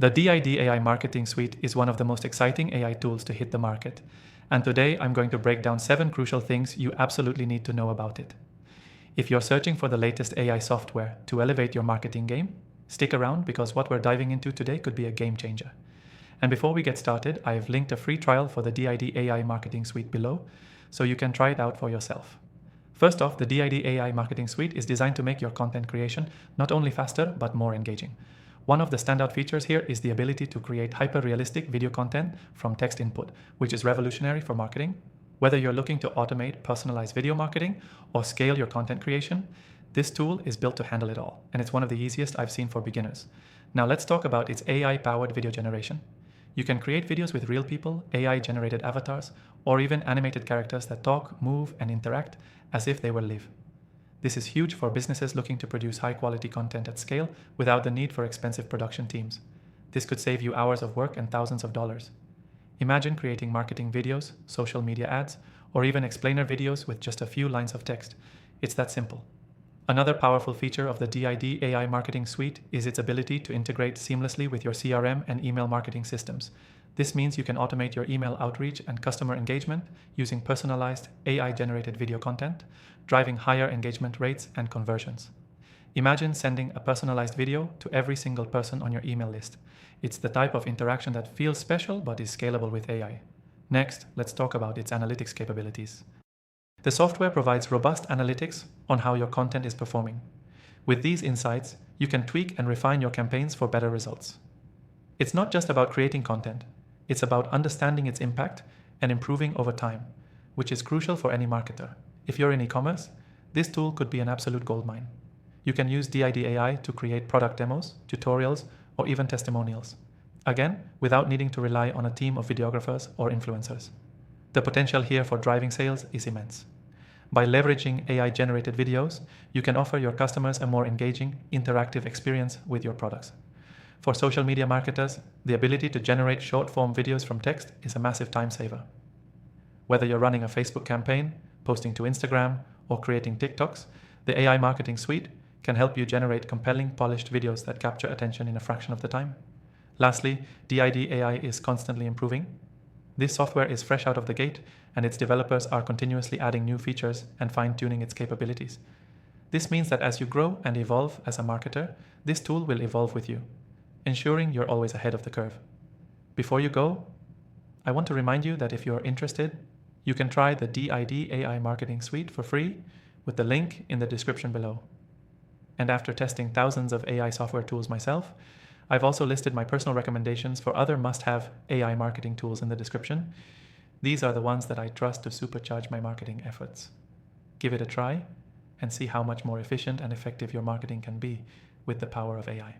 The DID AI Marketing Suite is one of the most exciting AI tools to hit the market. And today I'm going to break down 7 crucial things you absolutely need to know about it. If you're searching for the latest AI software to elevate your marketing game, stick around because what we're diving into today could be a game changer. And before we get started, I have linked a free trial for the DID AI Marketing Suite below, so you can try it out for yourself. First off, the DID AI Marketing Suite is designed to make your content creation not only faster, but more engaging. One of the standout features here is the ability to create hyper-realistic video content from text input, which is revolutionary for marketing. Whether you're looking to automate personalized video marketing or scale your content creation, this tool is built to handle it all, and it's one of the easiest I've seen for beginners. Now let's talk about its AI-powered video generation. You can create videos with real people, AI-generated avatars, or even animated characters that talk, move, and interact as if they were live. This is huge for businesses looking to produce high-quality content at scale without the need for expensive production teams. This could save you hours of work and thousands of dollars. Imagine creating marketing videos, social media ads, or even explainer videos with just a few lines of text. It's that simple. Another powerful feature of the DID AI Marketing Suite is its ability to integrate seamlessly with your CRM and email marketing systems. This means you can automate your email outreach and customer engagement using personalized AI-generated video content, driving higher engagement rates and conversions. Imagine sending a personalized video to every single person on your email list. It's the type of interaction that feels special but is scalable with AI. Next, let's talk about its analytics capabilities. The software provides robust analytics on how your content is performing. With these insights, you can tweak and refine your campaigns for better results. It's not just about creating content. It's about understanding its impact and improving over time, which is crucial for any marketer. If you're in e-commerce, this tool could be an absolute goldmine. You can use DID AI to create product demos, tutorials, or even testimonials. Again, without needing to rely on a team of videographers or influencers. The potential here for driving sales is immense. By leveraging AI-generated videos, you can offer your customers a more engaging, interactive experience with your products. For social media marketers, the ability to generate short-form videos from text is a massive time saver. Whether you're running a Facebook campaign, posting to Instagram, or creating TikToks, the AI Marketing Suite can help you generate compelling, polished videos that capture attention in a fraction of the time. Lastly, DID AI is constantly improving. This software is fresh out of the gate, and its developers are continuously adding new features and fine-tuning its capabilities. This means that as you grow and evolve as a marketer, this tool will evolve with you, ensuring you're always ahead of the curve. Before you go, I want to remind you that if you're interested, you can try the DID AI Marketing Suite for free with the link in the description below. And after testing thousands of AI software tools myself, I've also listed my personal recommendations for other must-have AI marketing tools in the description. These are the ones that I trust to supercharge my marketing efforts. Give it a try and see how much more efficient and effective your marketing can be with the power of AI.